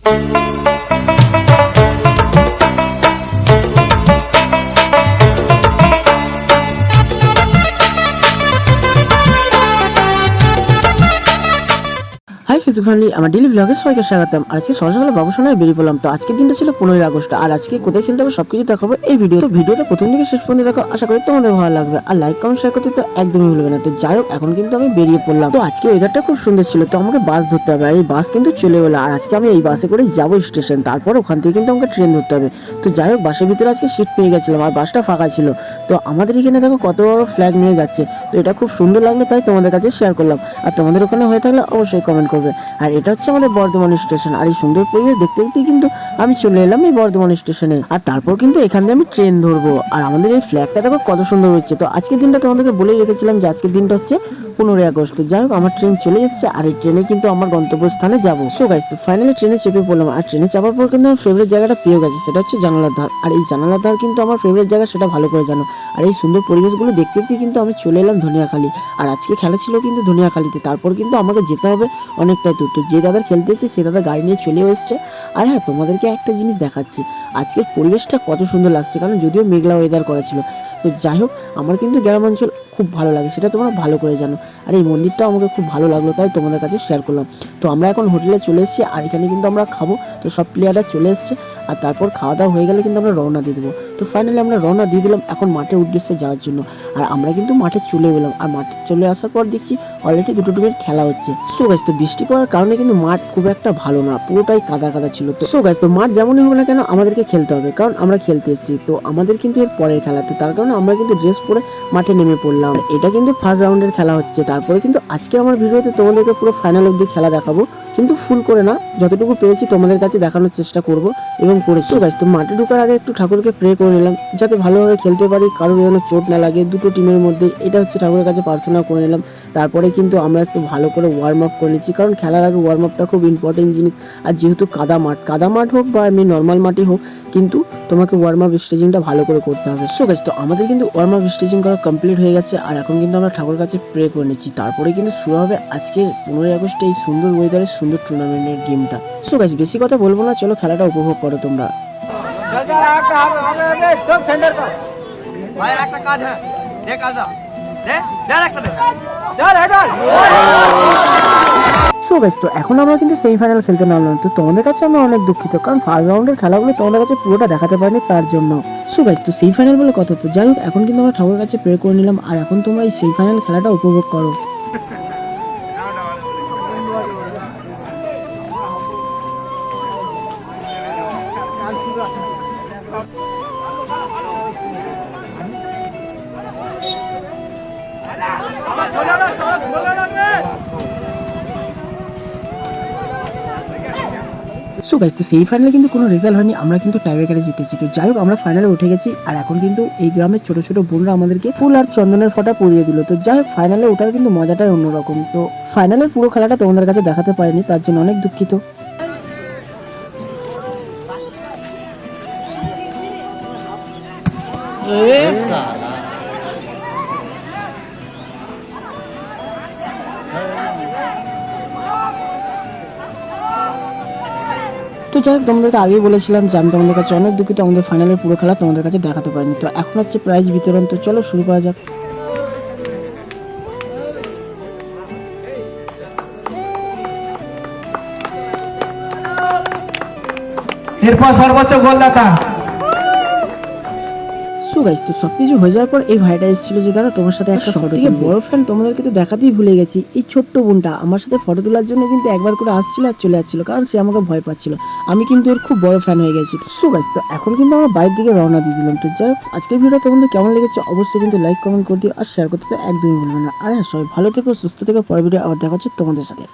High Facebook family, আমার daily ব্লগে সবাইকে স্বাগতম। আর আজকে সকালে বাবুসোনায় বেরিয়ে পড়লাম। তো আজকের দিনটা ছিল 15 আগস্ট, আর আজকে কোথায় খেলতে হবে সবকিছু দেখাবো এই ভিডিও। তো ভিডিওটা প্রথম থেকে শেষ পর্যন্ত দেখো, আশা করি তোমাদের ভালো লাগবে। আর লাইক কমেন্ট শেয়ার করতে তো একদমই ভুলবে না। তো যাই হোক, এখন কিন্তু আমি বেরিয়ে পড়লাম। তো আজকে ওয়েদারটা খুব সুন্দর ছিল, তো আমাকে বাস ধরতে হবে। আর এই বাস কিন্তু চলে এলো, আর আজকে আমি এই বাসে করে যাবো স্টেশন, তারপর ওখান থেকে কিন্তু আমাকে ট্রেন ধরতে হবে। তো যাই হোক, বাসের ভিতরে আজকে সিট পেয়ে গেছিলাম, আর বাসটা ফাঁকা ছিল। তো আমাদের এখানে দেখো কত বড় ফ্ল্যাগ নিয়ে যাচ্ছে। তো এটা খুব সুন্দর লাগলো, তাই তোমাদের কাছে শেয়ার করলাম। আর তোমাদের ওখানে হয়ে থাকলে অবশ্যই কমেন্ট করবে। আর এটা হচ্ছে আমাদের বর্ধমান স্টেশন, আর এই সুন্দর পরিবেশ দেখতে দেখতে কিন্তু আমি চলে এলাম এই বর্ধমান স্টেশনে। আর তারপর কিন্তু এখান দিয়ে আমি ট্রেন ধরবো। আর আমাদের এই ফ্ল্যাগটা দেখো কত সুন্দর হচ্ছে। তো আজকের দিনটা তোমাদেরকে বলেই রেখেছিলাম যে আজকের দিনটা হচ্ছে 15 আগস্ট। যাই হোক, আমার ট্রেন চলে এসেছে, আর এই ট্রেনে কিন্তু আমার গন্তব্যস্থানে যাবো। সো গাইস, তো ফাইনালি ট্রেনে চেপে পড়লাম। আর ট্রেনে চাপার পর কিন্তু আমার ফেভারিট জায়গাটা পেয়ে গেছে, সেটা হচ্ছে জানালার ধার। আর এই জানালার ধার কিন্তু আমার ফেভারিট জায়গা, সেটা ভালো করে জানো। আর এই সুন্দর পরিবেশগুলো দেখতে দেখতে কিন্তু আমি চলে এলাম ধনিয়াখালী। আর আজকে খেলা ছিল কিন্তু ধনিয়াখালীতে। তারপর কিন্তু আমাকে যেতে হবে অনেকটাই দূর। তো যে দাদা খেলতে এসেছে সে দাদা গাড়ি নিয়ে চলেও এসছে। আর হ্যাঁ, তোমাদেরকে একটা জিনিস দেখাচ্ছি, আজকের পরিবেশটা কত সুন্দর লাগছে, কারণ যদিও মেঘলা ওয়েদার করা ছিল। তো যাই হোক, আমার কিন্তু গ্রামাঞ্চল খুব ভালো লাগে, সেটা তোমরা ভালো করে জানো। আর এই মন্দিরটাও আমাকে খুব ভালো লাগলো, তাই তোমাদের কাছে শেয়ার করলাম। তো আমরা এখন হোটেলে চলে এসেছি, আর এখানে কিন্তু আমরা খাবো। তো সব প্লেয়াররা চলে এসছে, আর তারপর খাওয়া দাওয়া হয়ে গেলে কিন্তু আমরা রওনা দিয়ে দেবো। তো ফাইনালি আমরা রওনা দিয়ে দিলাম এখন মাঠের উদ্দেশ্যে যাওয়ার জন্য। আর আমরা কিন্তু মাঠে চলে গেলাম, আর মাঠে চলে আসার পর দেখছি অলরেডি দুটো টিমের খেলা হচ্ছে। সো গাইস, তো বৃষ্টি পড়ার কারণে কিন্তু মাঠ খুব একটা ভালো না, পুরোটাই কাদা কাদা ছিল। তো সো গাইস, তো মাঠ যেমনই হোক না কেন আমাদেরকে খেলতে হবে, কারণ আমরা খেলতে এসেছি। তো আমাদের কিন্তু এর পরের খেলা, তো তার কারণে আমরা কিন্তু ড্রেস পরে মাঠে নেমে পড়লাম। এটা কিন্তু ফার্স্ট রাউন্ডের খেলা হচ্ছে। তারপরে কিন্তু আজকে আমার ভিডিওতে তোমাদেরকে পুরো ফাইনাল অবধি খেলা দেখাবো, কিন্তু ফুল করে না, যতটুকু পেরেছি তোমাদের কাছে দেখানোর চেষ্টা করব এবং করেছি। গাইস, তো মাঠে ঢোকার আগে একটু ঠাকুরকে প্রে করে নিলাম, যাতে ভালোভাবে খেলতে পারি, কারোর যেন চোট না লাগে দুটো টিমের মধ্যে। এটা হচ্ছে ঠাকুরের কাছে প্রার্থনা করে নিলাম। তারপরে কিন্তু আমরা একটু ভালো করে ওয়ার্ম আপ করে নিচ্ছি, কারণ খেলার আগে ওয়ার্ম আপটা খুব ইম্পর্টেন্ট জিনিস। আর যেহেতু কাদা মাঠ হোক বা এমনি নর্মাল মাঠই হোক, কিন্তু তোমাকে ওয়ার্ম আপ স্টেজিংটা ভালো করে করতে হবে। সো গাইস, তো আমাদের কিন্তু ওয়ার্ম আপ স্টেজিং করা কমপ্লিট হয়ে গেছে, আর এখন কিন্তু আমরা ঠাকুরের কাছে প্রে করে নিচ্ছি। তারপরে কিন্তু শুরু হবে আজকে 15 আগস্টে এই সুন্দর ওয়েদারের সুন্দর টুর্নামেন্টের গেমটা। সো গাইস, বেশি কথা বলবো না, চলো খেলাটা উপভোগ করো তোমরা। সো গাইস, তো এখন আমরা কিন্তু সেমিফাইনাল খেলতে নামলাম। তো তোমাদের কাছে আমরা অনেক দুঃখিত, কারণ ফার্স্ট রাউন্ডের খেলাগুলো তোমাদের কাছে পুরোটা দেখাতে পারিনি, তার জন্য। সো গাইস, তো সেমিফাইনাল বলে কথা। তো যাই হোক, এখন কিন্তু আমরা ঠাকুরের কাছে প্রে করে নিলাম, আর এখন তোমরা এই সেমিফাইনাল খেলাটা উপভোগ করো। সো গাইস, তো সেই ফাইনালে কিন্তু কোনো রেজাল্ট হয়নি, আমরা কিন্তু টাইব্রেকারে জিতেছি। তো যাই হোক, আমরা ফাইনালে উঠে গেছি, আর এখন কিন্তু এই গ্রামের ছোট ছোট বোনরা আমাদেরকে ফুল আর চন্দনের ফোঁটা পরিয়ে দিল। তো যাই হোক, ফাইনালে ওঠার কিন্তু মজাটাই অন্যরকম। তো ফাইনালের পুরো খেলাটা তোমাদের কাছে দেখাতে পারিনি, তার জন্য অনেক দুঃখিত। তো যাই হোক, তোমাদেরকে আগেই বলেছিলাম যে আমি তোমাদের কাছে অনেক দুঃখিত, আমাদের ফাইনালের পুরো খেলা তোমাদের কাছে দেখাতে পারিনি। তো এখন হচ্ছে প্রাইজ বিতরণ, তো চলো শুরু করা যাক। এরপর সর্বোচ্চ গোলদাতা। সো গাইস, তো সবকিছু হয়ে যাওয়ার পর এই ভাইটা এসেছিল যে দাদা তোমার সাথে একটা ফটো। থেকে বড় ফ্যান তোমাদেরকে তো দেখাতেই ভুলে গেছি, এই ছোট্ট বোনটা আমার সাথে ফটো তোলার জন্য কিন্তু একবার করে আসছিল আর চলে যাচ্ছিল, কারণ সে আমাকে ভয় পাচ্ছিল। আমি কিন্তু ওর খুব বড় ফ্যান হয়ে গেছি। সো গাইস, তো এখন কিন্তু আমরা বাইরের দিকে রওনা দিয়ে দিলাম। তো যাই হোক, আজকের ভিডিও তোমাদের কেমন লেগেছে অবশ্যই কিন্তু লাইক কমেন্ট করে দিও, আর শেয়ার করতে তো একদমই ভুলবে না। আর হ্যাঁ, সবাই ভালো থেকো, সুস্থ থেকো। পরের ভিডিও আবার দেখা হচ্ছে তোমাদের সাথে।